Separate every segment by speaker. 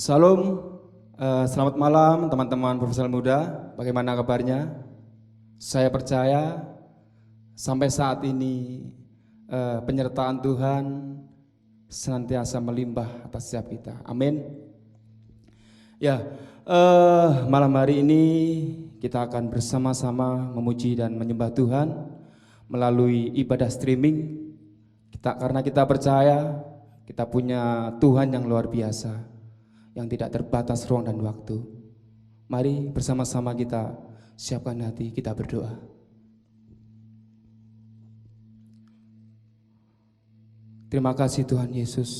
Speaker 1: Salam, selamat malam teman-teman profesional muda. Bagaimana kabarnya? Saya percaya sampai saat ini penyertaan Tuhan senantiasa melimpah atas setiap kita. Amin. Ya, malam hari ini kita akan bersama-sama memuji dan menyembah Tuhan melalui ibadah streaming. Karena kita percaya kita punya Tuhan yang luar biasa, yang tidak terbatas ruang dan waktu. Mari bersama-sama kita siapkan hati, kita berdoa. Terima kasih Tuhan Yesus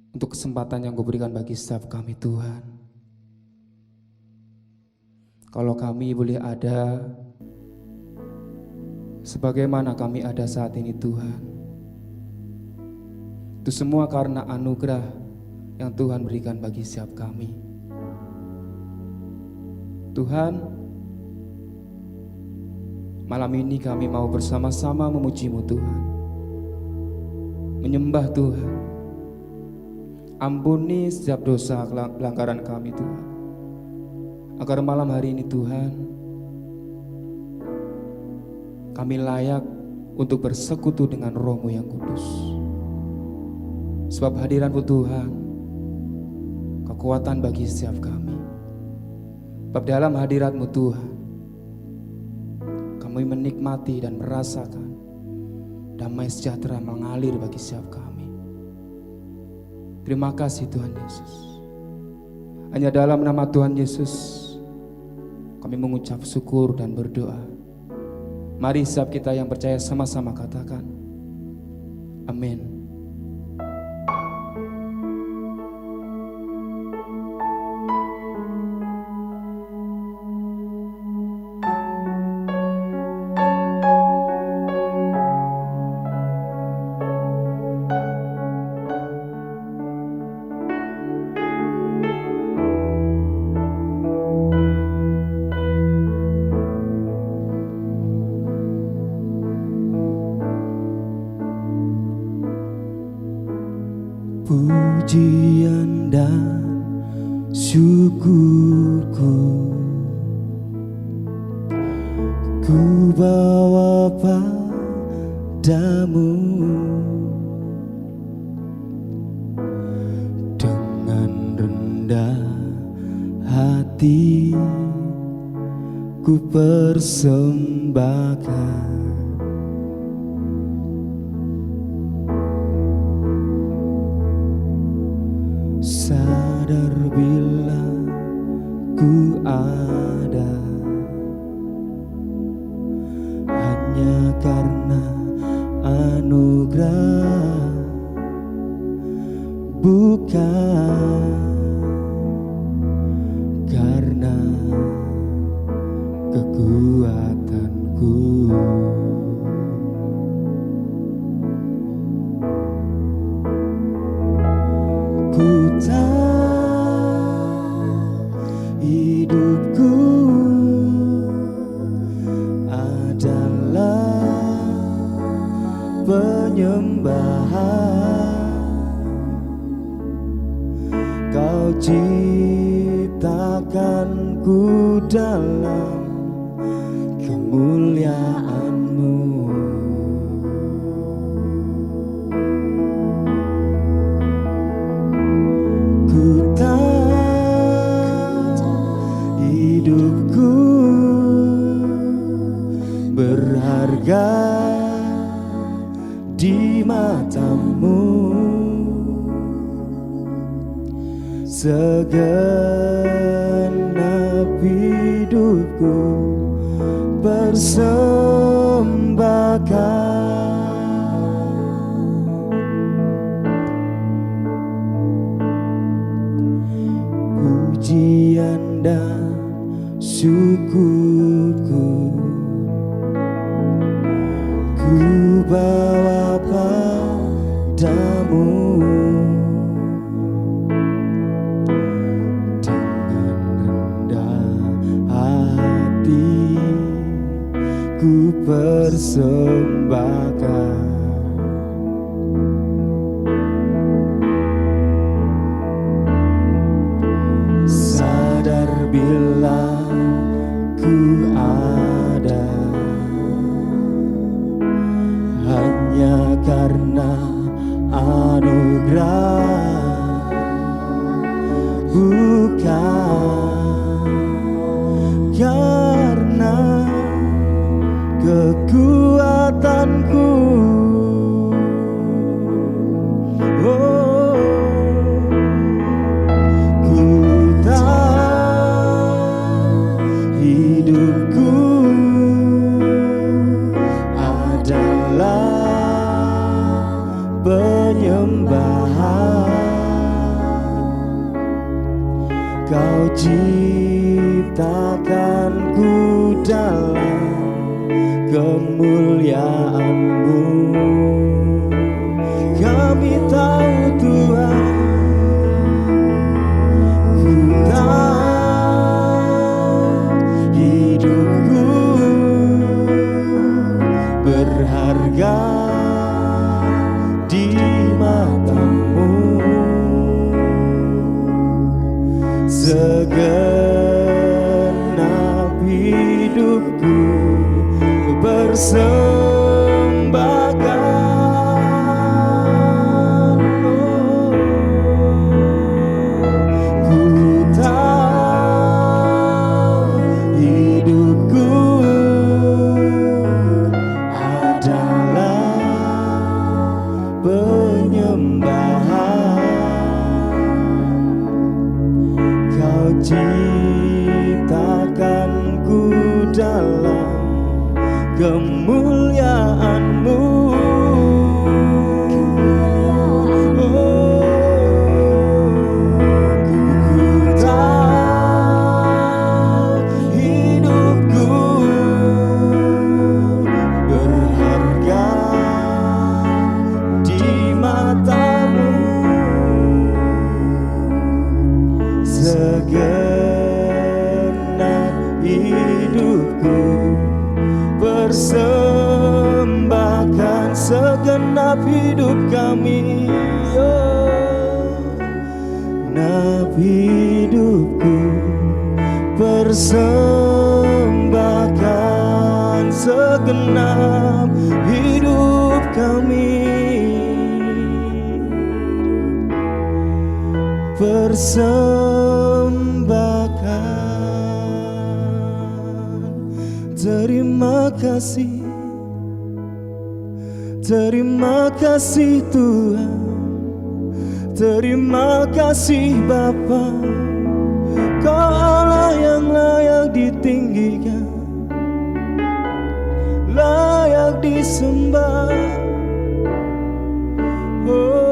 Speaker 1: untuk kesempatan yang Kau berikan bagi setiap kami Tuhan. Kalau kami boleh ada sebagaimana kami ada saat ini Tuhan, itu semua karena anugerah yang Tuhan berikan bagi setiap kami. Tuhan, malam ini kami mau bersama-sama memuji-Mu Tuhan, menyembah Tuhan. Ampuni setiap dosa pelanggaran kami Tuhan, agar malam hari ini Tuhan kami layak untuk bersekutu dengan Roh-Mu yang kudus. Sebab hadirat-Mu Tuhan kekuatan bagi setiap kami. Sebab dalam hadirat-Mu Tuhan kami menikmati dan merasakan damai sejahtera mengalir bagi setiap kami. Terima kasih Tuhan Yesus. Hanya dalam nama Tuhan Yesus kami mengucap syukur dan berdoa. Mari setiap kita yang percaya sama-sama katakan amin.
Speaker 2: Pujian dan syukurku ku bawa padamu, dengan rendah hati ku persembahkan. Sadar bila ku ada hanya karena anugerah, bukan karena kekuatanku. Ku tahu hidupku adalah penyembahan. Kau ciptakanku dalam kemuliaan-Mu. Hidupku berharga di mata-Mu, segenap hidupku persembahkan. Pujian dan syukurku ku bawa padamu, dengan rendah hati ku persembahkan. karena anugerah, bukan karena kekuatanku. Oh, ku tahu hidupku adalah penyembahan. Kau ciptakanku dalam kemuliaan-Mu. Kami tahu Tuhan, ku tahu hidupku berharga di mata-Mu. Segenap hidupku persembahkan. Ku tahu hidupku adalah penyembahan. Kau ciptakanku dalam kemuliaan-Mu. Ku tahu hidupku berharga di mata-Mu. Segenap hidupku persembahkan, segenap hidup kami, segenap hidupku persembahkan, segenap hidup kami persembahkan. Terima kasih, terima kasih Tuhan, terima kasih Bapa. Kau Allah yang layak ditinggikan, layak disembah. Oh,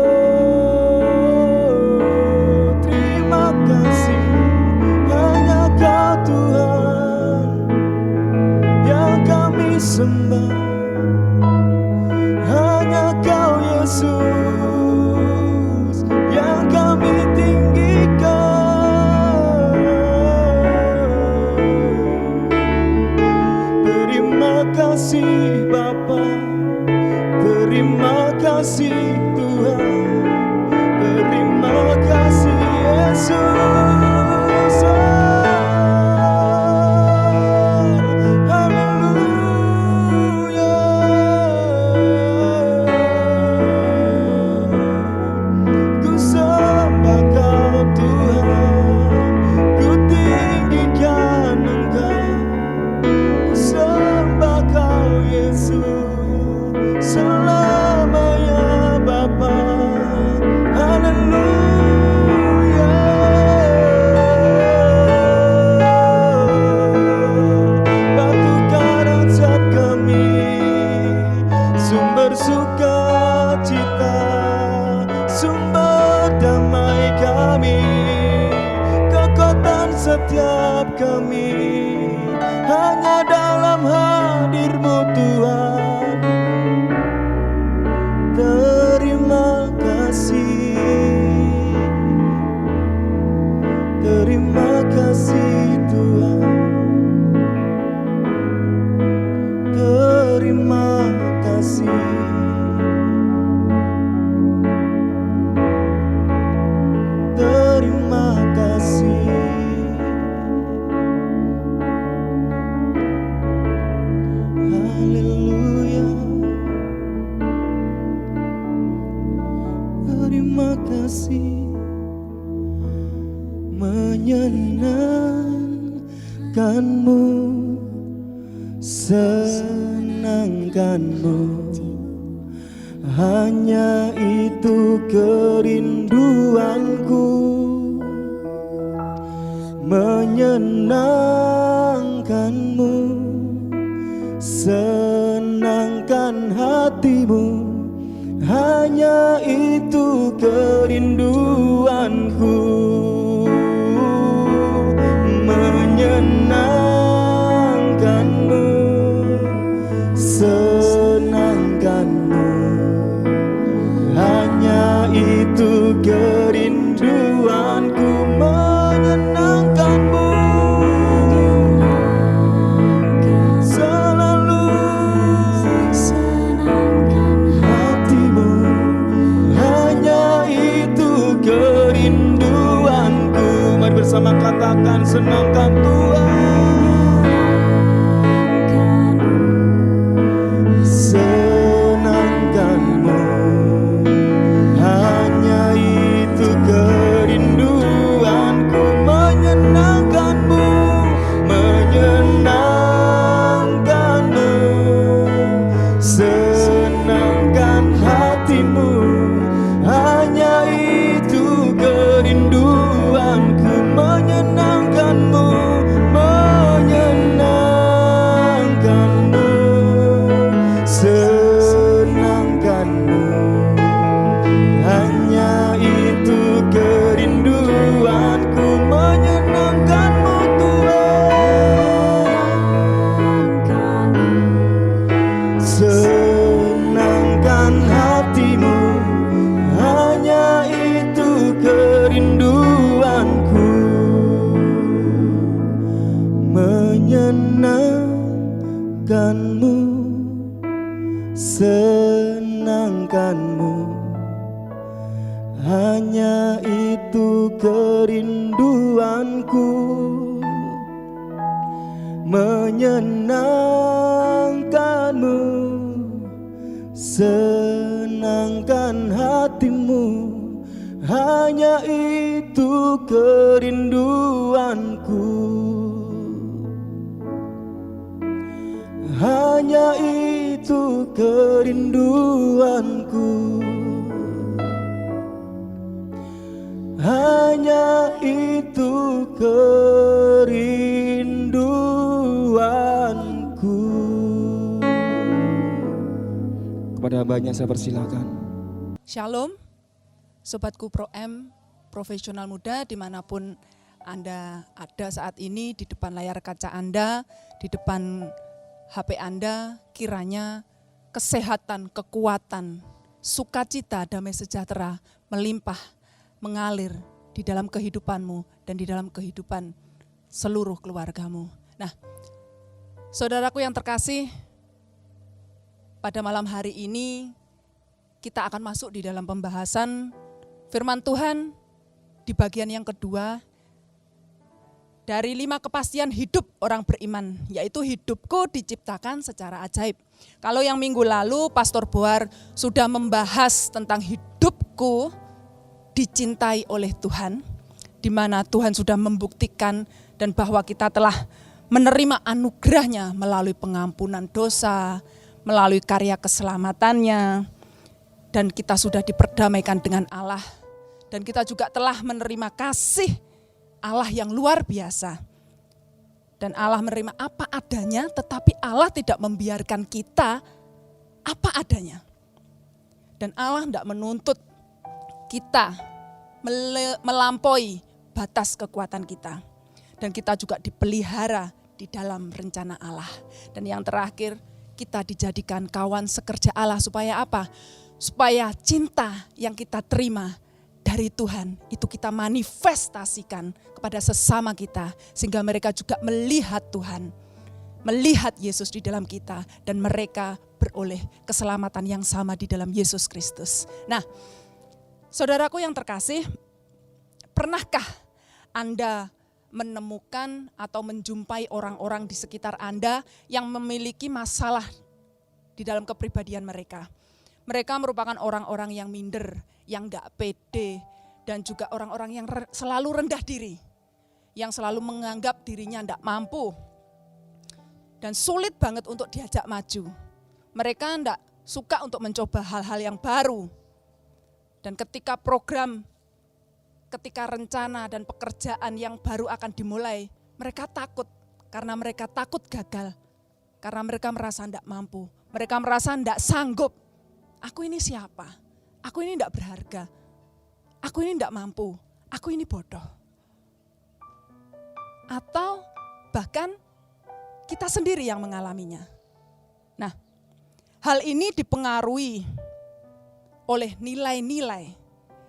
Speaker 2: terima kasih, hanya Kau Tuhan yang kami sembah, hanya Kau Yesus yang kami tinggikan. Terima kasih Bapa, terima kasih Tuhan, terima kasih Yesus. Haleluya. Ku sembah Kau Tuhan, ku tinggikan Engkau. Ku sembah Kau Yesus selamanya Bapa. Haleluya. Batu karajat kami, sumber sukacita, sumber damai kami, kekuatan setiap kami, hanya dalam hadir-Mu Tuhan. Terima kasih, terima kasih Tuhan, terima kasih, terima kasih. kasih, menyenangkanmu, senangkanmu. Hanya itu kerinduanku, menyenangkanmu, senangkan hatimu. Hanya itu kerinduanku, menyenangkanmu, senangkanmu. Hanya itu kerinduanku, menyenangkanmu. Selalu hatimu, hanya itu kerinduanku. Mari bersama katakan, senangkan Tuhan, senangkanmu. Hanya itu kerinduanku, menyenangkanmu, menyenangkanmu, senangkan hatimu. Hanya itu kerinduanku, menyenangkanmu, menyenangkanmu, senangkanmu. Hanya itu kerinduanku, menyenangkanmu Tuhan. Senangkan hatimu, hanya itu kerinduanku, menyenangkanmu, senangkanmu. Hanya itu kerinduanku, menyenangkanmu, senangkan hatimu. Hanya itu kerinduanku, hanya itu kerinduanku, hanya itu kerinduanku.
Speaker 1: Kepada hambanya saya persilakan.
Speaker 3: Shalom, Sobatku Pro M, profesional muda dimanapun Anda ada saat ini, di depan layar kaca Anda, di depan HP Anda, kiranya kesehatan, kekuatan, sukacita, damai sejahtera melimpah, mengalir di dalam kehidupanmu dan di dalam kehidupan seluruh keluargamu. Nah, saudaraku yang terkasih, pada malam hari ini kita akan masuk di dalam pembahasan firman Tuhan di bagian yang kedua dari 5 kepastian hidup orang beriman, yaitu hidupku diciptakan secara ajaib. Kalau yang minggu lalu Pastor Boar sudah membahas tentang hidupku dicintai oleh Tuhan, di mana Tuhan sudah membuktikan dan bahwa kita telah menerima anugerahnya melalui pengampunan dosa, melalui karya keselamatannya, dan kita sudah diperdamaikan dengan Allah. Dan kita juga telah menerima kasih Allah yang luar biasa. Dan Allah menerima apa adanya, tetapi Allah tidak membiarkan kita apa adanya. Dan Allah tidak menuntut kita melampaui batas kekuatan kita. Dan kita juga dipelihara di dalam rencana Allah. Dan yang terakhir, kita dijadikan kawan sekerja Allah. Supaya apa? Supaya cinta yang kita terima dari Tuhan itu kita manifestasikan kepada sesama kita, sehingga mereka juga melihat Tuhan, melihat Yesus di dalam kita, dan mereka beroleh keselamatan yang sama di dalam Yesus Kristus. Nah, saudaraku yang terkasih, pernahkah Anda menemukan atau menjumpai orang-orang di sekitar Anda yang memiliki masalah di dalam kepribadian mereka? Mereka merupakan orang-orang yang minder, yang gak pede, dan juga orang-orang yang selalu rendah diri, yang selalu menganggap dirinya tidak mampu, dan sulit banget untuk diajak maju. Mereka tidak suka untuk mencoba hal-hal yang baru. Dan ketika program, ketika rencana dan pekerjaan yang baru akan dimulai, mereka takut karena mereka takut gagal. Karena mereka merasa tidak mampu, mereka merasa tidak sanggup. Aku ini siapa? Aku ini tidak berharga. Aku ini tidak mampu. Aku ini bodoh. Atau bahkan kita sendiri yang mengalaminya. Nah, hal ini dipengaruhi oleh nilai-nilai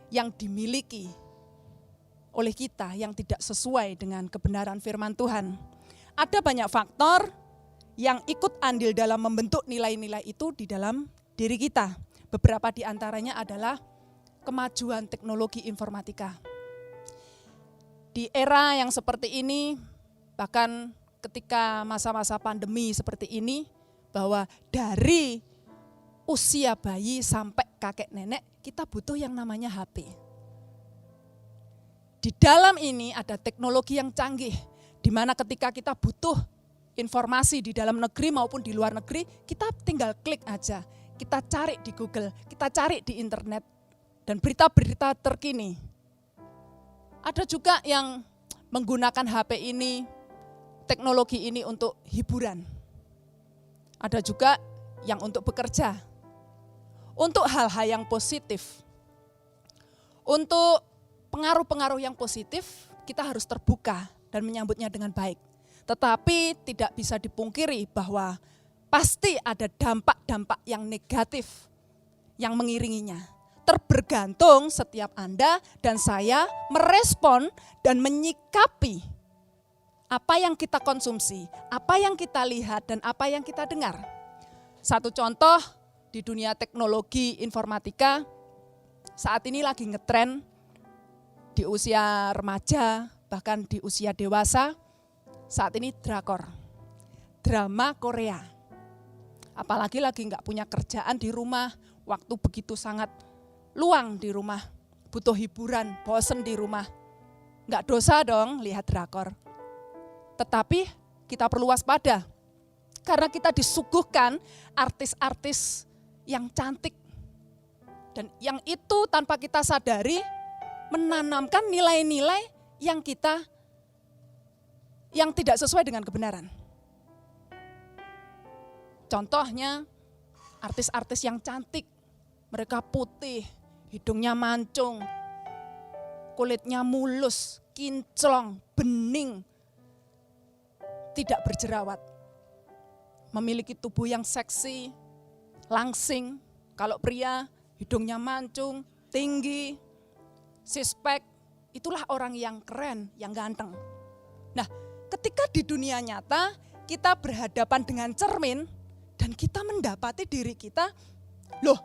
Speaker 3: yang dimiliki oleh kita yang tidak sesuai dengan kebenaran firman Tuhan. Ada banyak faktor yang ikut andil dalam membentuk nilai-nilai itu di dalam diri kita. Beberapa di antaranya adalah kemajuan teknologi informatika. Di era yang seperti ini, bahkan ketika masa-masa pandemi seperti ini, bahwa dari usia bayi sampai kakek nenek, kita butuh yang namanya HP. Di dalam ini ada teknologi yang canggih, di mana ketika kita butuh informasi di dalam negeri maupun di luar negeri, kita tinggal klik aja. Kita cari di Google, kita cari di internet, dan berita-berita terkini. Ada juga yang menggunakan HP ini, teknologi ini untuk hiburan. Ada juga yang untuk bekerja, untuk hal-hal yang positif. Untuk pengaruh-pengaruh yang positif, kita harus terbuka dan menyambutnya dengan baik. Tetapi tidak bisa dipungkiri bahwa pasti ada dampak-dampak yang negatif yang mengiringinya. Terbergantung setiap Anda dan saya merespon dan menyikapi apa yang kita konsumsi, apa yang kita lihat, dan apa yang kita dengar. Satu contoh di dunia teknologi informatika, saat ini lagi ngetren di usia remaja, bahkan di usia dewasa, saat ini drakor, drama Korea. Apalagi lagi nggak punya kerjaan di rumah, waktu begitu sangat luang di rumah, butuh hiburan, bosen di rumah. Nggak dosa dong lihat drakor. Tetapi kita perlu waspada, karena kita disuguhkan artis-artis yang cantik. Dan yang itu tanpa kita sadari menanamkan nilai-nilai yang tidak sesuai dengan kebenaran. Contohnya artis-artis yang cantik, mereka putih, hidungnya mancung, kulitnya mulus, kinclong, bening, tidak berjerawat. Memiliki tubuh yang seksi, langsing. Kalau pria, hidungnya mancung, tinggi, six-pack, itulah orang yang keren, yang ganteng. Nah, ketika di dunia nyata kita berhadapan dengan cermin dan kita mendapati diri kita, loh,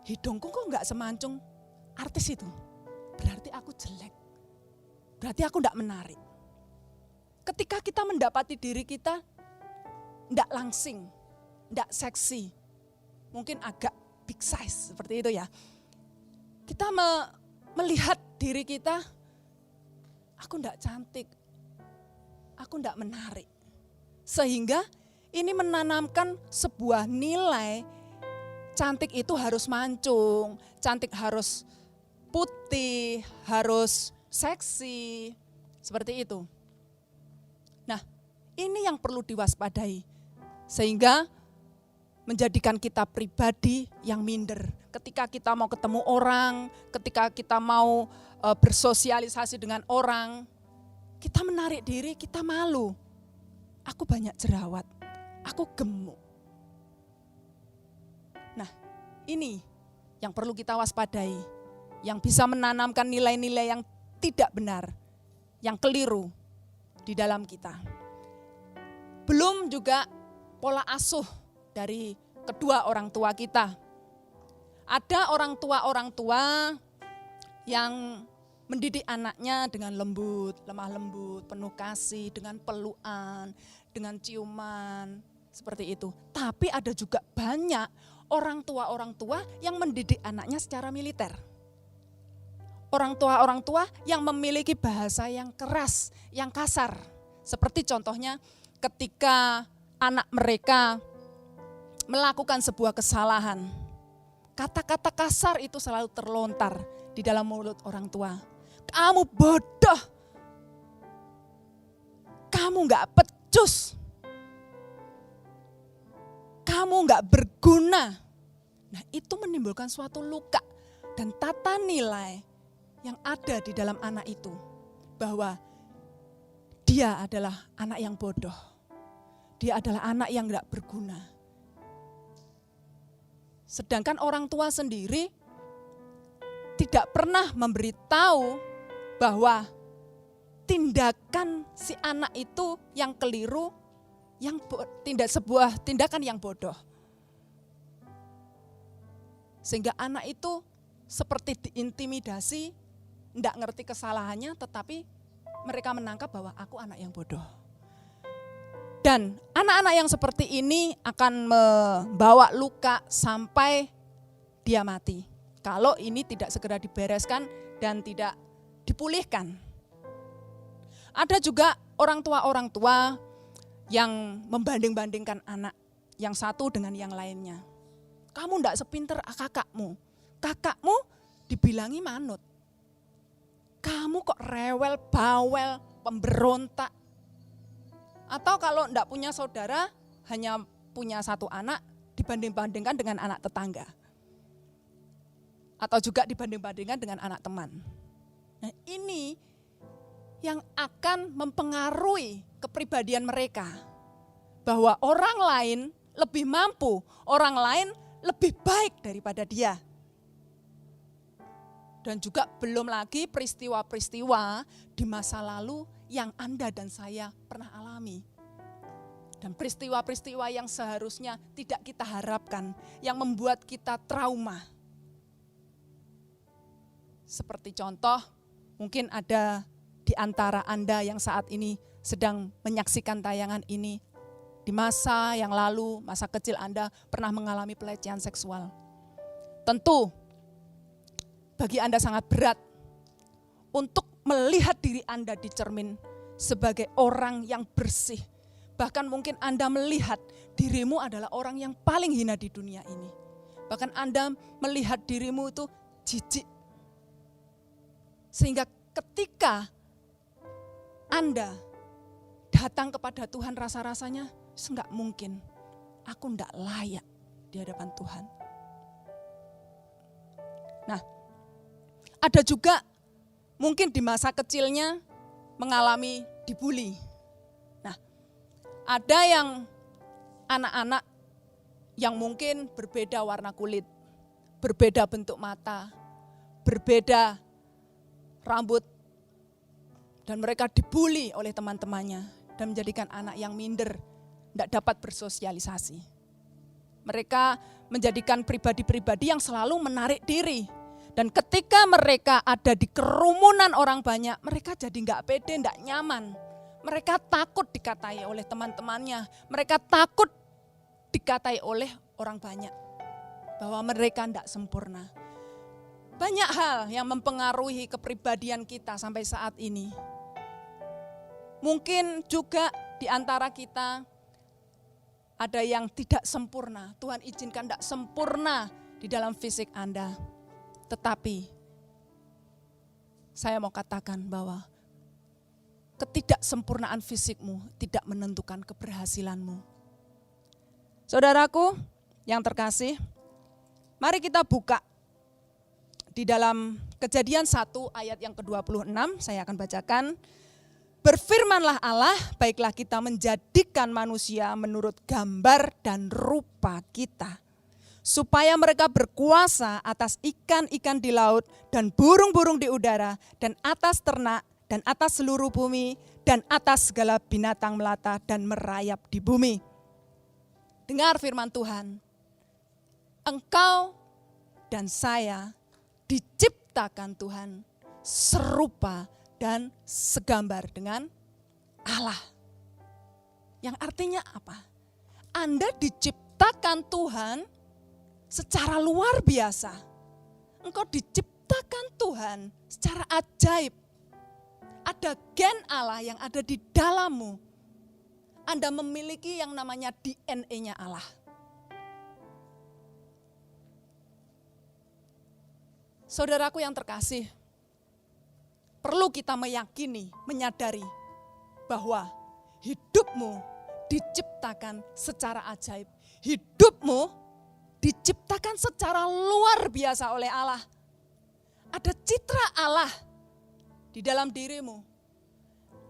Speaker 3: hidungku kok enggak semancung artis itu? Berarti aku jelek. Berarti aku enggak menarik. Ketika kita mendapati diri kita enggak langsing, enggak seksi, mungkin agak big size seperti itu ya. Kita melihat diri kita, aku enggak cantik, aku enggak menarik. Sehingga ini menanamkan sebuah nilai cantik itu harus mancung, cantik harus putih, harus seksi, seperti itu. Nah, ini yang perlu diwaspadai, sehingga menjadikan kita pribadi yang minder. Ketika kita mau ketemu orang, ketika kita mau bersosialisasi dengan orang, kita menarik diri, kita malu. Aku banyak jerawat, aku gemuk. Nah, ini yang perlu kita waspadai, yang bisa menanamkan nilai-nilai yang tidak benar, yang keliru di dalam kita. Belum juga pola asuh dari kedua orang tua kita. Ada orang tua yang mendidik anaknya dengan lembut, lemah lembut, penuh kasih, dengan pelukan, dengan ciuman, seperti itu. Tapi ada juga banyak orang tua yang mendidik anaknya secara militer. orang tua yang memiliki bahasa yang keras, yang kasar. Seperti contohnya ketika anak mereka melakukan sebuah kesalahan. Kata-kata kasar itu selalu terlontar di dalam mulut orang tua. Kamu bodoh, kamu gak becus, kamu gak berguna. Nah, itu menimbulkan suatu luka dan tata nilai yang ada di dalam anak itu. Bahwa dia adalah anak yang bodoh. Dia adalah anak yang gak berguna. Sedangkan orang tua sendiri tidak pernah memberitahu bahwa tindakan si anak itu yang keliru, sebuah tindakan yang bodoh. Sehingga anak itu seperti diintimidasi, tidak ngerti kesalahannya, tetapi mereka menangkap bahwa aku anak yang bodoh. Dan anak-anak yang seperti ini akan membawa luka sampai dia mati. Kalau ini tidak segera dibereskan dan tidak dipulihkan. Ada juga orang tua yang membanding-bandingkan anak yang satu dengan yang lainnya. Kamu tidak sepinter kakakmu. Kakakmu dibilangi manut. Kamu kok rewel, bawel, pemberontak. Atau kalau tidak punya saudara, hanya punya satu anak, dibanding-bandingkan dengan anak tetangga. Atau juga dibanding-bandingkan dengan anak teman. Nah, ini yang akan mempengaruhi kepribadian mereka. Bahwa orang lain lebih mampu, orang lain lebih baik daripada dia. Dan juga belum lagi peristiwa-peristiwa di masa lalu yang Anda dan saya pernah alami. Dan peristiwa-peristiwa yang seharusnya tidak kita harapkan, yang membuat kita trauma. Seperti contoh, mungkin ada di antara Anda yang saat ini sedang menyaksikan tayangan ini, di masa yang lalu, masa kecil Anda pernah mengalami pelecehan seksual. Tentu, bagi Anda sangat berat untuk melihat diri Anda di cermin sebagai orang yang bersih. Bahkan mungkin Anda melihat dirimu adalah orang yang paling hina di dunia ini. Bahkan Anda melihat dirimu itu jijik. Sehingga ketika Anda datang kepada Tuhan rasa-rasanya, enggak mungkin, aku enggak layak di hadapan Tuhan. Nah, ada juga mungkin di masa kecilnya mengalami dibully. Nah, ada yang anak-anak yang mungkin berbeda warna kulit, berbeda bentuk mata, berbeda rambut, dan mereka dibully oleh teman-temannya dan menjadikan anak yang minder, tidak dapat bersosialisasi. Mereka menjadikan pribadi-pribadi yang selalu menarik diri. Dan ketika mereka ada di kerumunan orang banyak, mereka jadi nggak pede, nggak nyaman. Mereka takut dikatai oleh teman-temannya. Mereka takut dikatai oleh orang banyak. Bahwa mereka nggak sempurna. Banyak hal yang mempengaruhi kepribadian kita sampai saat ini. Mungkin juga di antara kita ada yang tidak sempurna. Tuhan izinkan tidak sempurna di dalam fisik Anda. Tetapi saya mau katakan bahwa ketidaksempurnaan fisikmu tidak menentukan keberhasilanmu. Saudaraku yang terkasih, mari kita buka di dalam Kejadian 1 ayat yang ke-26, saya akan bacakan. Berfirmanlah Allah, baiklah kita menjadikan manusia menurut gambar dan rupa kita, supaya mereka berkuasa atas ikan-ikan di laut dan burung-burung di udara dan atas ternak dan atas seluruh bumi dan atas segala binatang melata dan merayap di bumi. Dengar firman Tuhan, engkau dan saya diciptakan Tuhan serupa dan segambar dengan Allah. Yang artinya apa? Anda diciptakan Tuhan secara luar biasa. Engkau diciptakan Tuhan secara ajaib. Ada gen Allah yang ada di dalammu. Anda memiliki yang namanya DNA-nya Allah. Saudaraku yang terkasih, perlu kita meyakini, menyadari bahwa hidupmu diciptakan secara ajaib. Hidupmu diciptakan secara luar biasa oleh Allah. Ada citra Allah di dalam dirimu.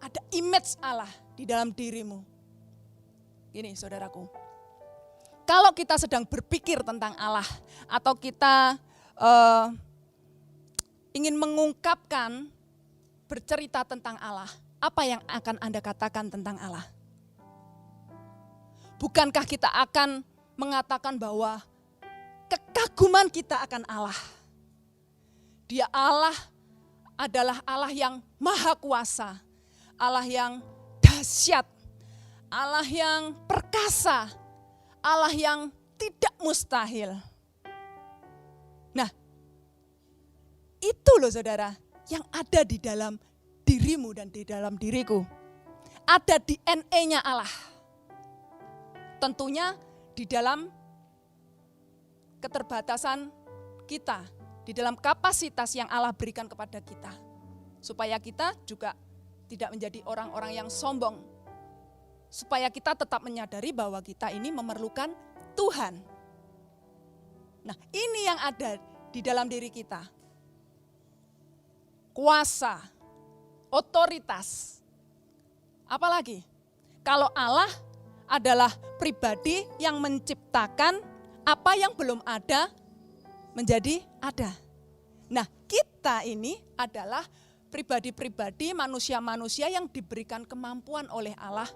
Speaker 3: Ada image Allah di dalam dirimu. Gini saudaraku, kalau kita sedang berpikir tentang Allah atau kita ingin mengungkapkan, bercerita tentang Allah, apa yang akan Anda katakan tentang Allah? Bukankah kita akan mengatakan bahwa kekaguman kita akan Allah? Dia Allah adalah Allah yang maha kuasa, Allah yang dahsyat, Allah yang perkasa, Allah yang tidak mustahil. Nah, itu loh saudara, yang ada di dalam dirimu dan di dalam diriku. Ada DNA-nya Allah. Tentunya di dalam keterbatasan kita, di dalam kapasitas yang Allah berikan kepada kita. Supaya kita juga tidak menjadi orang-orang yang sombong. Supaya kita tetap menyadari bahwa kita ini memerlukan Tuhan. Nah, ini yang ada di dalam diri kita. Kuasa, otoritas. Apalagi kalau Allah adalah pribadi yang menciptakan apa yang belum ada menjadi ada. Nah, kita ini adalah pribadi-pribadi, manusia-manusia yang diberikan kemampuan oleh Allah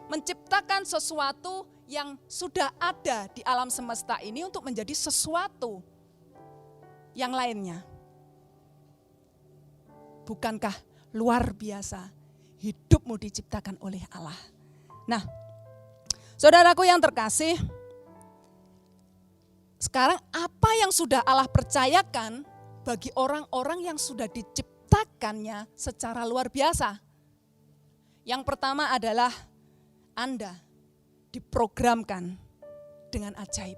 Speaker 3: menciptakan sesuatu yang sudah ada di alam semesta ini untuk menjadi sesuatu yang lainnya. Bukankah luar biasa hidupmu diciptakan oleh Allah? Nah, saudaraku yang terkasih, sekarang apa yang sudah Allah percayakan bagi orang-orang yang sudah diciptakannya secara luar biasa? Yang pertama adalah Anda diprogramkan dengan ajaib.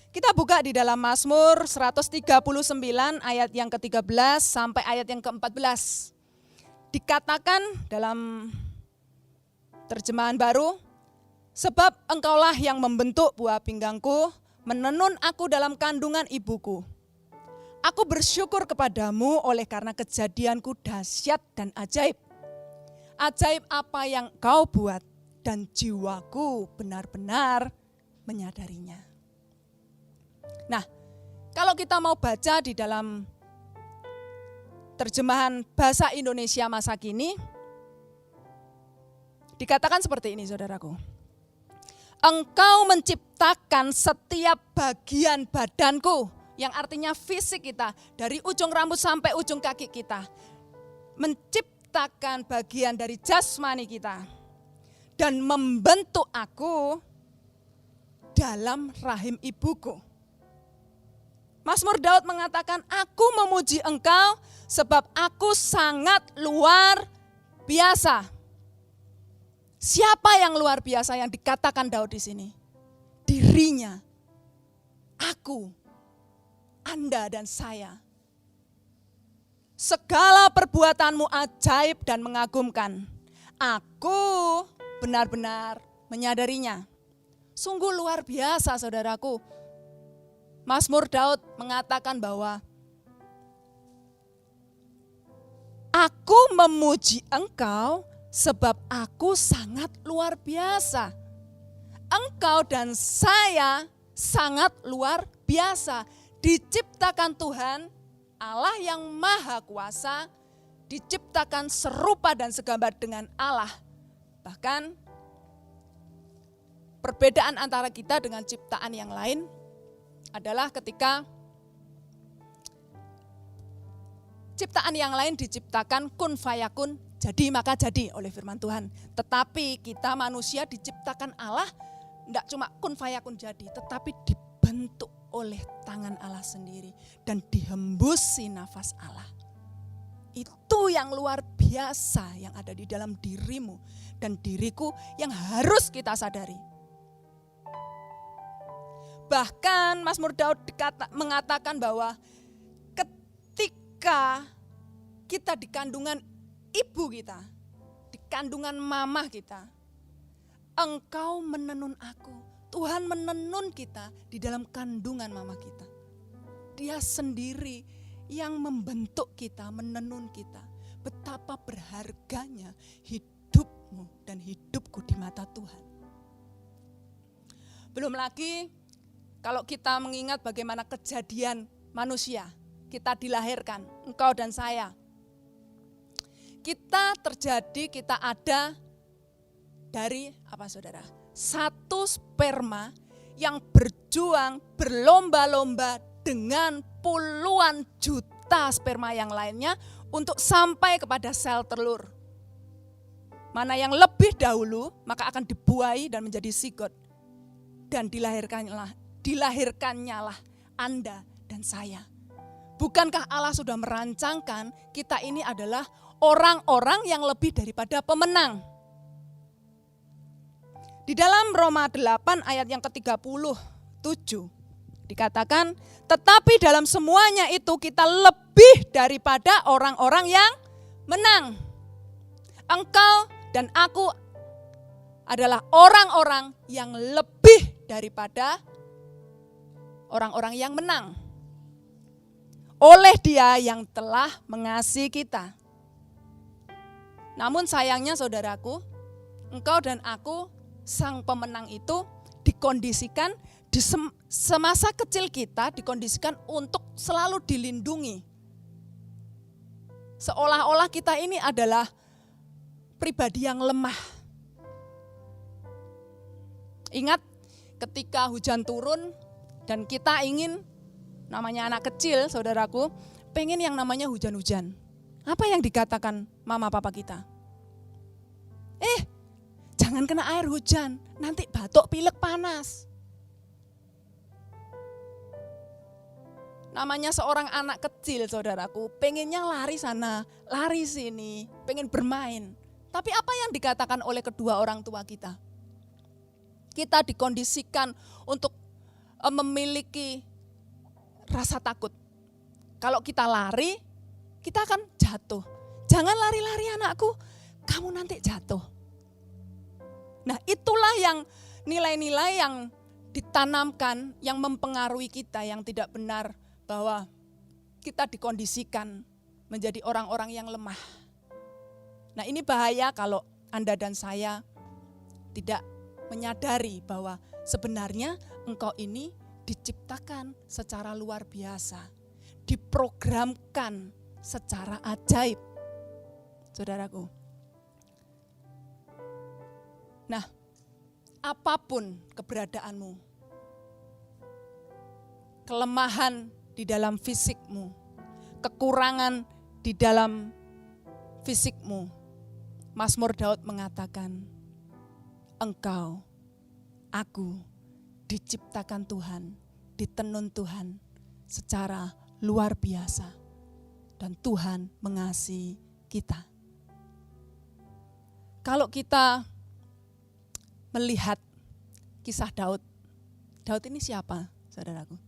Speaker 3: Kita buka di dalam Mazmur 139 ayat yang ke-13 sampai ayat yang ke-14. Dikatakan dalam terjemahan baru, sebab engkaulah yang membentuk buah pinggangku, menenun aku dalam kandungan ibuku. Aku bersyukur kepadamu oleh karena kejadianku dahsyat dan ajaib. Ajaib apa yang kau buat dan jiwaku benar-benar menyadarinya. Nah, kalau kita mau baca di dalam terjemahan bahasa Indonesia masa kini, dikatakan seperti ini saudaraku. Engkau menciptakan setiap bagian badanku, yang artinya fisik kita, dari ujung rambut sampai ujung kaki kita. Menciptakan bagian dari jasmani kita. Dan membentuk aku dalam rahim ibuku. Mazmur Daud mengatakan, aku memuji engkau sebab aku sangat luar biasa. Siapa yang luar biasa yang dikatakan Daud di sini? Dirinya, aku, Anda dan saya. Segala perbuatanmu ajaib dan mengagumkan. Aku benar-benar menyadarinya. Sungguh luar biasa saudaraku. Mazmur Daud mengatakan bahwa aku memuji engkau sebab aku sangat luar biasa. Engkau dan saya sangat luar biasa. Diciptakan Tuhan, Allah yang maha kuasa, diciptakan serupa dan segambar dengan Allah. Bahkan perbedaan antara kita dengan ciptaan yang lain adalah ketika ciptaan yang lain diciptakan kun fayakun, jadi maka jadi oleh firman Tuhan. Tetapi kita manusia diciptakan Allah, tidak cuma kun fayakun jadi, tetapi dibentuk oleh tangan Allah sendiri dan dihembusi nafas Allah. Itu yang luar biasa yang ada di dalam dirimu dan diriku yang harus kita sadari. Bahkan Mazmur Daud mengatakan bahwa ketika kita di kandungan ibu kita, di kandungan mamah kita, Engkau menenun aku. Tuhan menenun kita di dalam kandungan mama kita. Dia sendiri yang membentuk kita, menenun kita. Betapa berharganya hidupmu dan hidupku di mata Tuhan. Belum lagi kalau kita mengingat bagaimana kejadian manusia. Kita dilahirkan, engkau dan saya. Kita ada dari apa saudara? Satu sperma yang berjuang, berlomba-lomba dengan puluhan juta sperma yang lainnya untuk sampai kepada sel telur. Mana yang lebih dahulu maka akan dibuai dan menjadi zigot. Dan dilahirkannya lah Anda dan saya. Bukankah Allah sudah merancangkan kita ini adalah orang-orang yang lebih daripada pemenang? Di dalam Roma 8 ayat yang ke-37 dikatakan, tetapi dalam semuanya itu kita lebih daripada orang-orang yang menang. Engkau dan aku adalah orang-orang yang lebih daripada orang-orang yang menang. Oleh Dia yang telah mengasihi kita. Namun sayangnya saudaraku, engkau dan aku, sang pemenang itu dikondisikan di semasa kecil kita dikondisikan untuk selalu dilindungi. Seolah-olah kita ini adalah pribadi yang lemah. Ingat ketika hujan turun dan kita ingin, namanya anak kecil saudaraku, pengen yang namanya hujan-hujan. Apa yang dikatakan mama papa kita? Jangan kena air hujan, nanti batuk pilek panas. Namanya seorang anak kecil saudaraku, pengennya lari sana, lari sini, pengen bermain. Tapi apa yang dikatakan oleh kedua orang tua kita? Kita dikondisikan untuk memiliki rasa takut. Kalau kita lari, kita akan jatuh. Jangan lari-lari anakku, kamu nanti jatuh. Nah itulah yang nilai-nilai yang ditanamkan, yang mempengaruhi kita, yang tidak benar bahwa kita dikondisikan menjadi orang-orang yang lemah. Nah ini bahaya kalau Anda dan saya tidak menyadari bahwa sebenarnya engkau ini diciptakan secara luar biasa, diprogramkan secara ajaib, saudaraku. Nah, apapun keberadaanmu, kelemahan di dalam fisikmu, kekurangan di dalam fisikmu, Mazmur Daud mengatakan, engkau, aku diciptakan Tuhan, ditenun Tuhan secara luar biasa. Dan Tuhan mengasihi kita. Kalau kita melihat kisah Daud. Daud ini siapa, saudaraku?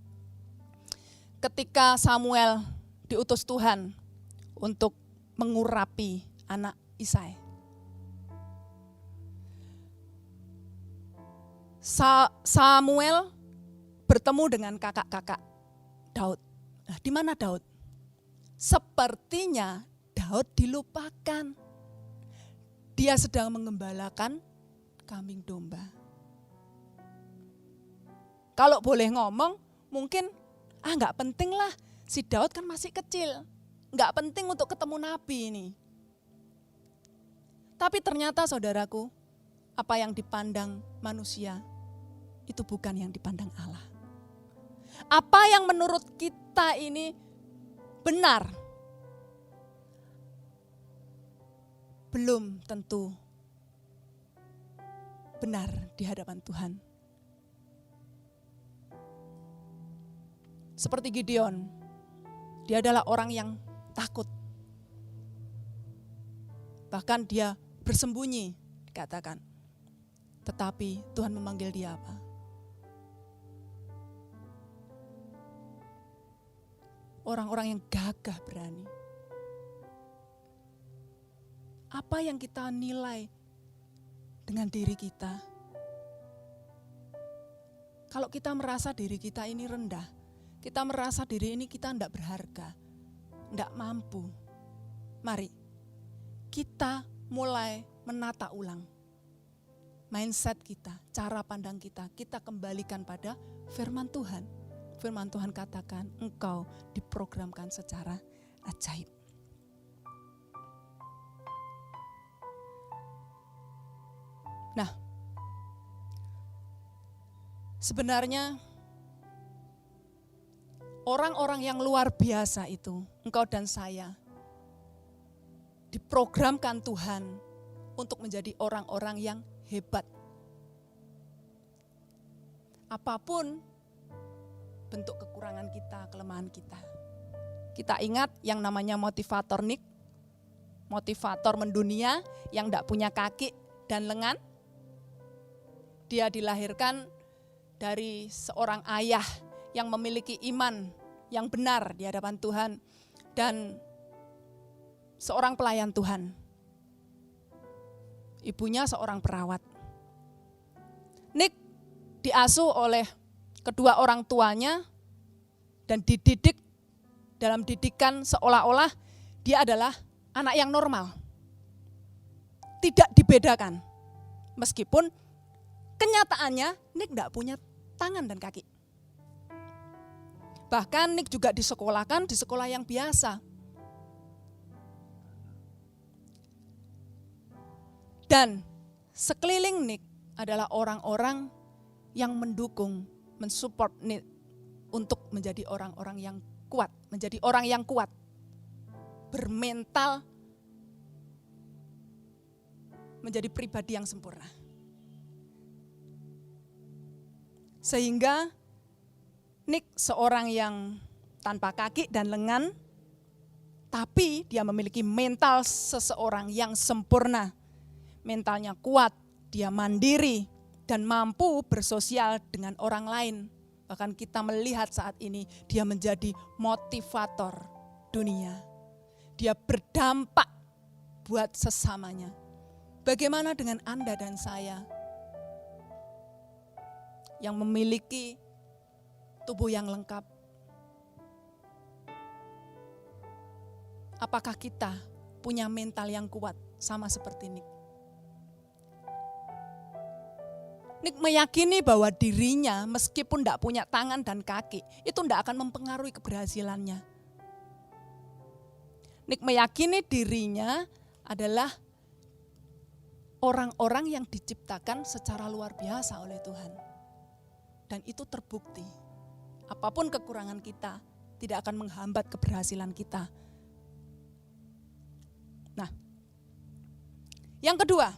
Speaker 3: Ketika Samuel diutus Tuhan untuk mengurapi anak Isai. Samuel bertemu dengan kakak-kakak Daud. Nah, di mana Daud? Sepertinya Daud dilupakan. Dia sedang mengembalakan kambing domba. Kalau boleh ngomong, mungkin nggak penting lah, si Daud kan masih kecil, nggak penting untuk ketemu nabi ini. Tapi ternyata saudaraku, apa yang dipandang manusia itu bukan yang dipandang Allah. Apa yang menurut kita ini benar, belum tentu benar di hadapan Tuhan. seperti Gideon. Dia adalah orang yang takut. Bahkan dia bersembunyi, dikatakan. Tetapi Tuhan memanggil dia apa? Orang-orang yang gagah berani. Apa yang kita nilai dengan diri kita? Kalau kita merasa diri kita ini rendah, kita merasa diri ini kita tidak berharga, tidak mampu. Mari kita mulai menata ulang mindset kita, cara pandang kita. Kita kembalikan pada firman Tuhan. Firman Tuhan katakan, engkau diprogramkan secara ajaib. Nah, sebenarnya orang-orang yang luar biasa itu, engkau dan saya, diprogramkan Tuhan untuk menjadi orang-orang yang hebat. Apapun bentuk kekurangan kita, kelemahan kita. Kita ingat yang namanya motivator Nick, motivator mendunia yang tidak punya kaki dan lengan. Dia dilahirkan dari seorang ayah yang memiliki iman yang benar di hadapan Tuhan dan seorang pelayan Tuhan. Ibunya seorang perawat. Nick diasuh oleh kedua orang tuanya dan dididik dalam didikan seolah-olah dia adalah anak yang normal. Tidak dibedakan. Meskipun kenyataannya Nick tidak punya tangan dan kaki. Bahkan Nick juga disekolahkan di sekolah yang biasa. Dan sekeliling Nick adalah orang-orang yang mendukung, mensupport Nick untuk menjadi orang-orang yang kuat, menjadi orang yang kuat, bermental, menjadi pribadi yang sempurna. Sehingga Nick seorang yang tanpa kaki dan lengan, tapi dia memiliki mental seseorang yang sempurna. Mentalnya kuat, dia mandiri, dan mampu bersosial dengan orang lain. Bahkan kita melihat saat ini dia menjadi motivator dunia. Dia berdampak buat sesamanya. Bagaimana dengan Anda dan saya yang memiliki tubuh yang lengkap? Apakah kita punya mental yang kuat sama seperti Nick? Nick meyakini bahwa dirinya meskipun tidak punya tangan dan kaki, itu tidak akan mempengaruhi keberhasilannya. Nick meyakini dirinya adalah orang-orang yang diciptakan secara luar biasa oleh Tuhan. Dan itu terbukti. Apapun kekurangan kita, tidak akan menghambat keberhasilan kita. Nah, yang kedua,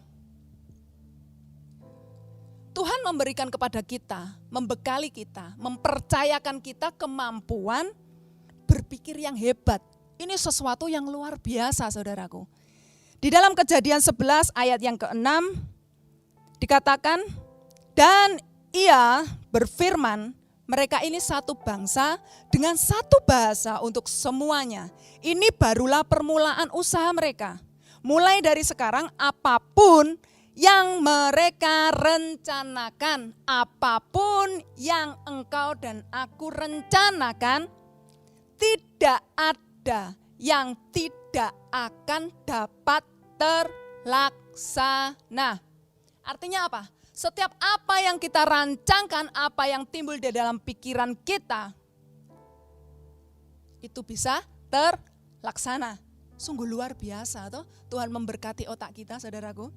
Speaker 3: Tuhan memberikan kepada kita, membekali kita, mempercayakan kita kemampuan berpikir yang hebat. Ini sesuatu yang luar biasa, saudaraku. Di dalam Kejadian 11 ayat yang ke-6 dikatakan, dan ia berfirman, mereka ini satu bangsa dengan satu bahasa untuk semuanya. Ini barulah permulaan usaha mereka. Mulai dari sekarang apapun yang mereka rencanakan, apapun yang engkau dan aku rencanakan, tidak ada yang tidak akan dapat terlaksana. Artinya apa? Setiap apa yang kita rancangkan, apa yang timbul di dalam pikiran kita, itu bisa terlaksana. Sungguh luar biasa toh, Tuhan memberkati otak kita, saudaraku.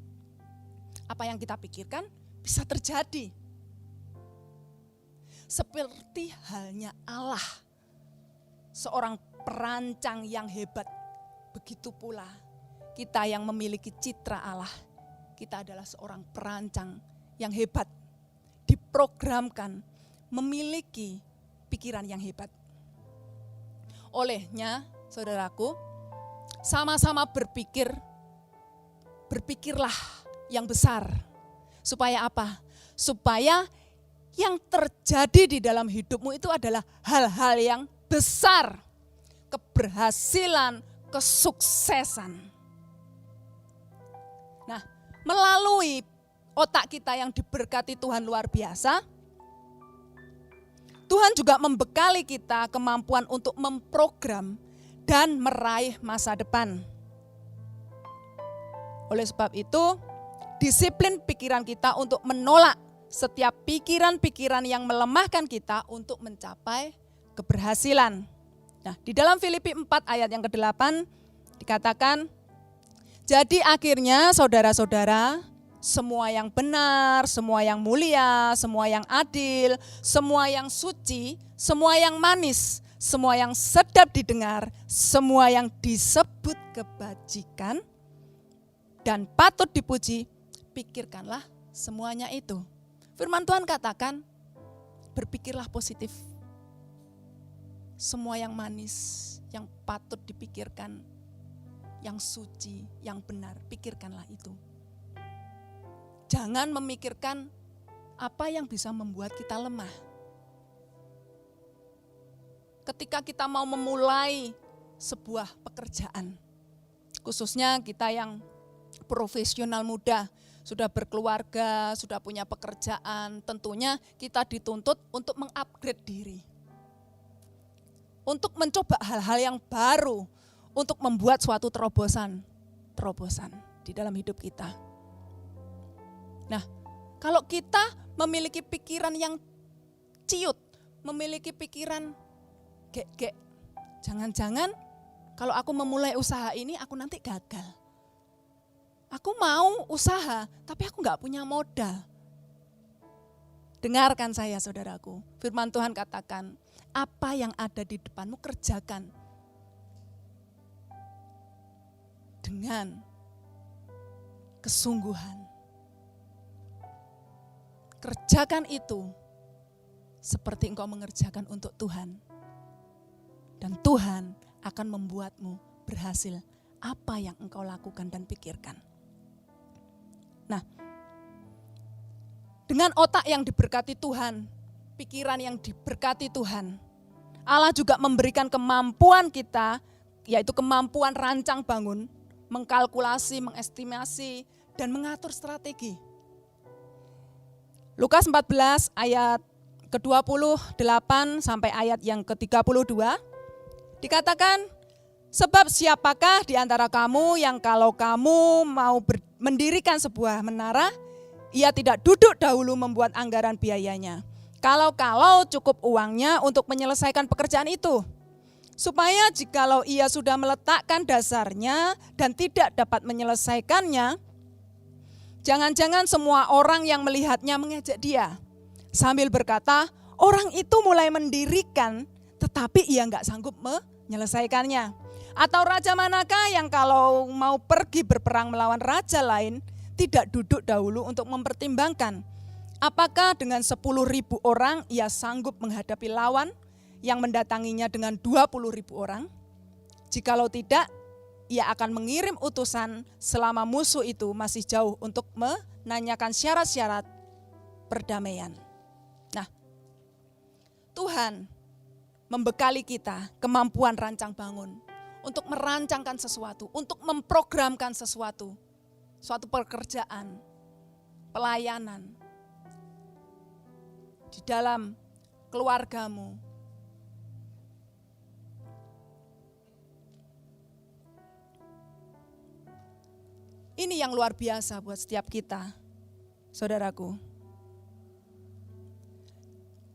Speaker 3: Apa yang kita pikirkan bisa terjadi. Seperti halnya Allah, seorang perancang yang hebat. Begitu pula kita yang memiliki citra Allah. Kita adalah seorang perancang yang hebat. Diprogramkan memiliki pikiran yang hebat. Olehnya, saudaraku, sama-sama berpikirlah yang besar. Supaya apa? Supaya yang terjadi di dalam hidupmu itu adalah hal-hal yang besar. Keberhasilan, kesuksesan. Nah, melalui otak kita yang diberkati Tuhan luar biasa, Tuhan juga membekali kita kemampuan untuk memprogram dan meraih masa depan. Oleh sebab itu, disiplin pikiran kita untuk menolak setiap pikiran-pikiran yang melemahkan kita untuk mencapai keberhasilan. Nah, di dalam Filipi 4 ayat yang ke-8 dikatakan, jadi akhirnya saudara-saudara, semua yang benar, semua yang mulia, semua yang adil, semua yang suci, semua yang manis, semua yang sedap didengar, semua yang disebut kebajikan dan patut dipuji, pikirkanlah semuanya itu. Firman Tuhan katakan, berpikirlah positif. Semua yang manis, yang patut dipikirkan, yang suci, yang benar, pikirkanlah itu. Jangan memikirkan apa yang bisa membuat kita lemah. Ketika kita mau memulai sebuah pekerjaan, khususnya kita yang profesional muda, sudah berkeluarga, sudah punya pekerjaan, tentunya kita dituntut untuk mengupgrade diri. Untuk mencoba hal-hal yang baru, untuk membuat suatu terobosan di dalam hidup kita. Nah, kalau kita memiliki pikiran yang ciut, memiliki pikiran gek-gek, jangan-jangan kalau aku memulai usaha ini aku nanti gagal. Aku mau usaha, tapi aku gak punya modal. Dengarkan saya saudaraku, firman Tuhan katakan, apa yang ada di depanmu kerjakan dengan kesungguhan. Kerjakan itu seperti engkau mengerjakan untuk Tuhan. Dan Tuhan akan membuatmu berhasil apa yang engkau lakukan dan pikirkan. Nah, dengan otak yang diberkati Tuhan, pikiran yang diberkati Tuhan, Allah juga memberikan kemampuan kita, yaitu kemampuan rancang bangun, mengkalkulasi, mengestimasi, dan mengatur strategi. Lukas 14 ayat ke-28 sampai ayat yang ke-32 dikatakan, sebab siapakah di antara kamu yang kalau kamu mau mendirikan sebuah menara, ia tidak duduk dahulu membuat anggaran biayanya. Kalau cukup uangnya untuk menyelesaikan pekerjaan itu. Supaya jikalau ia sudah meletakkan dasarnya dan tidak dapat menyelesaikannya, jangan-jangan semua orang yang melihatnya mengejek dia. Sambil berkata, orang itu mulai mendirikan tetapi ia enggak sanggup menyelesaikannya. Atau raja manakah yang kalau mau pergi berperang melawan raja lain, tidak duduk dahulu untuk mempertimbangkan, apakah dengan 10.000 orang ia sanggup menghadapi lawan yang mendatanginya dengan 20.000 orang? Jikalau tidak, ia akan mengirim utusan selama musuh itu masih jauh untuk menanyakan syarat-syarat perdamaian. Nah, Tuhan membekali kita kemampuan rancang bangun untuk merancangkan sesuatu, untuk memprogramkan sesuatu, suatu pekerjaan, pelayanan di dalam keluargamu. Ini yang luar biasa buat setiap kita, saudaraku.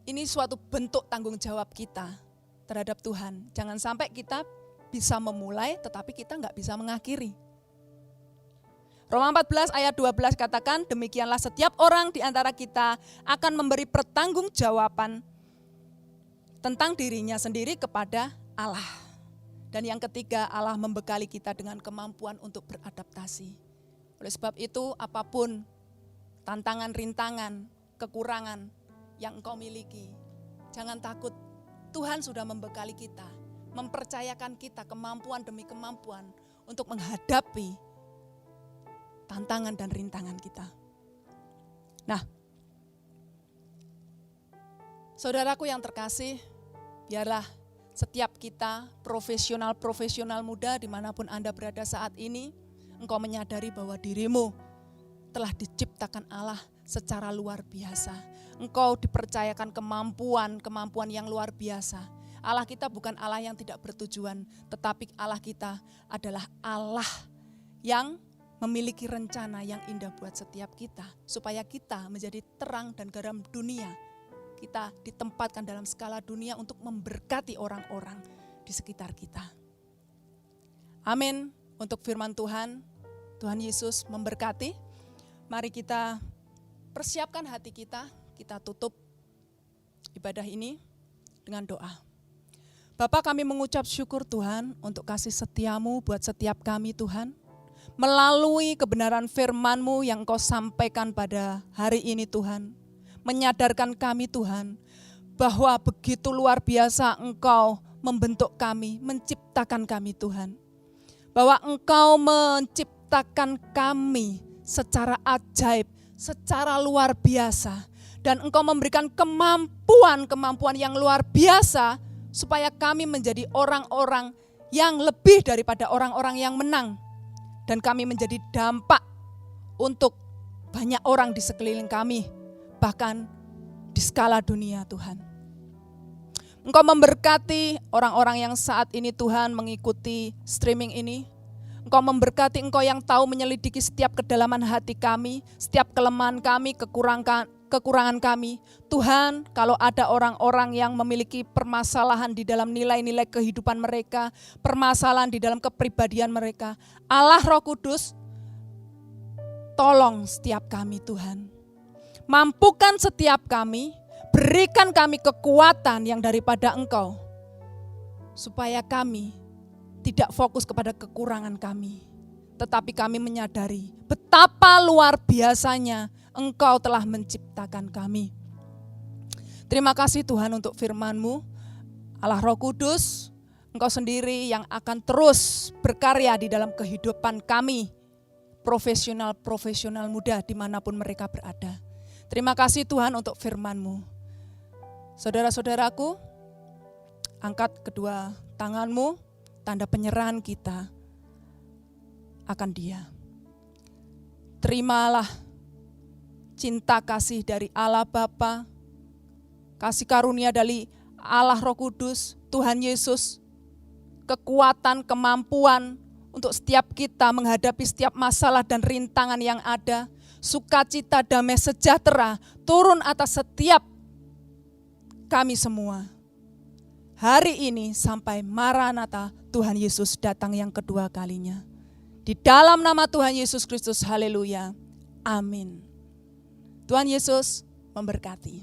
Speaker 3: Ini suatu bentuk tanggung jawab kita terhadap Tuhan. Jangan sampai kita bisa memulai tetapi kita nggak bisa mengakhiri. Roma 14 ayat 12 katakan, demikianlah setiap orang di antara kita akan memberi pertanggungjawaban tentang dirinya sendiri kepada Allah. Dan yang ketiga, Allah membekali kita dengan kemampuan untuk beradaptasi. Oleh sebab itu, apapun tantangan, rintangan, kekurangan yang engkau miliki, jangan takut. Tuhan sudah membekali kita, mempercayakan kita kemampuan demi kemampuan untuk menghadapi tantangan dan rintangan kita. Nah, saudaraku yang terkasih, biarlah setiap kita profesional muda dimanapun Anda berada saat ini, engkau menyadari bahwa dirimu telah diciptakan Allah secara luar biasa. Engkau dipercayakan kemampuan yang luar biasa. Allah kita bukan Allah yang tidak bertujuan, tetapi Allah kita adalah Allah yang memiliki rencana yang indah buat setiap kita, supaya kita menjadi terang dan garam dunia. Kita ditempatkan dalam skala dunia untuk memberkati orang-orang di sekitar kita. Amin. Untuk firman Tuhan, Tuhan Yesus memberkati. Mari kita persiapkan hati kita tutup ibadah ini dengan doa. Bapa, kami mengucap syukur Tuhan untuk kasih setia-Mu buat setiap kami Tuhan. Melalui kebenaran firman-Mu yang Engkau sampaikan pada hari ini Tuhan. Menyadarkan kami Tuhan, bahwa begitu luar biasa Engkau membentuk kami, menciptakan kami Tuhan. Bahwa Engkau menciptakan kami secara ajaib, secara luar biasa. Dan Engkau memberikan kemampuan yang luar biasa, supaya kami menjadi orang-orang yang lebih daripada orang-orang yang menang. Dan kami menjadi dampak untuk banyak orang di sekeliling kami, bahkan di skala dunia Tuhan. Engkau memberkati orang-orang yang saat ini Tuhan mengikuti streaming ini. Engkau memberkati, Engkau yang tahu menyelidiki setiap kedalaman hati kami, setiap kelemahan kami, kekurangan kami. Tuhan, kalau ada orang-orang yang memiliki permasalahan di dalam nilai-nilai kehidupan mereka, permasalahan di dalam kepribadian mereka, Allah Roh Kudus, tolong setiap kami Tuhan. Mampukan setiap kami, berikan kami kekuatan yang daripada Engkau, supaya kami tidak fokus kepada kekurangan kami, tetapi kami menyadari betapa luar biasanya Engkau telah menciptakan kami. Terima kasih Tuhan untuk firman-Mu, Allah Roh Kudus, Engkau sendiri yang akan terus berkarya di dalam kehidupan kami, profesional muda dimanapun mereka berada. Terima kasih Tuhan untuk firman-Mu. Saudara-saudaraku, angkat kedua tangan-Mu, tanda penyerahan kita akan Dia. Terimalah cinta kasih dari Allah Bapa, kasih karunia dari Allah Roh Kudus, Tuhan Yesus, kekuatan, kemampuan untuk setiap kita menghadapi setiap masalah dan rintangan yang ada. Sukacita, damai sejahtera turun atas setiap kami semua. Hari ini sampai Maranatha, Tuhan Yesus datang yang kedua kalinya. Di dalam nama Tuhan Yesus Kristus, haleluya, amin. Tuhan Yesus memberkati.